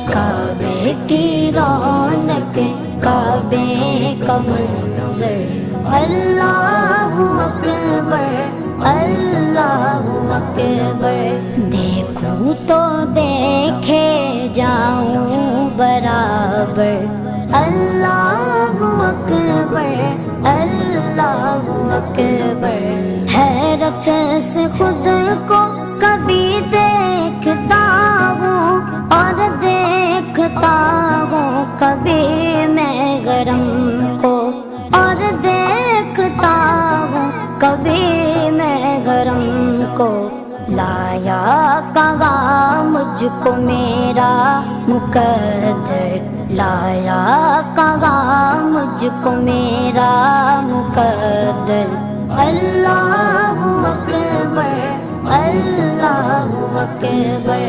کعبے کی رونق کعبے کا منظر اللہ اکبر اللہ اکبر دیکھوں تو دیکھے جاؤں برابر اللہ اکبر اللہ اکبر حیرت سے خود کو کبھی دیکھتا ہوں اور دیکھتا ہوں کبھی میں گرم کو اور دیکھتا ہوں کبھی میں گرم کو لایا کہاں مجھ کو میرا مقدر لایا کہاں مجھ کو میرا مقدر اللہ اکبر اللہ اکبر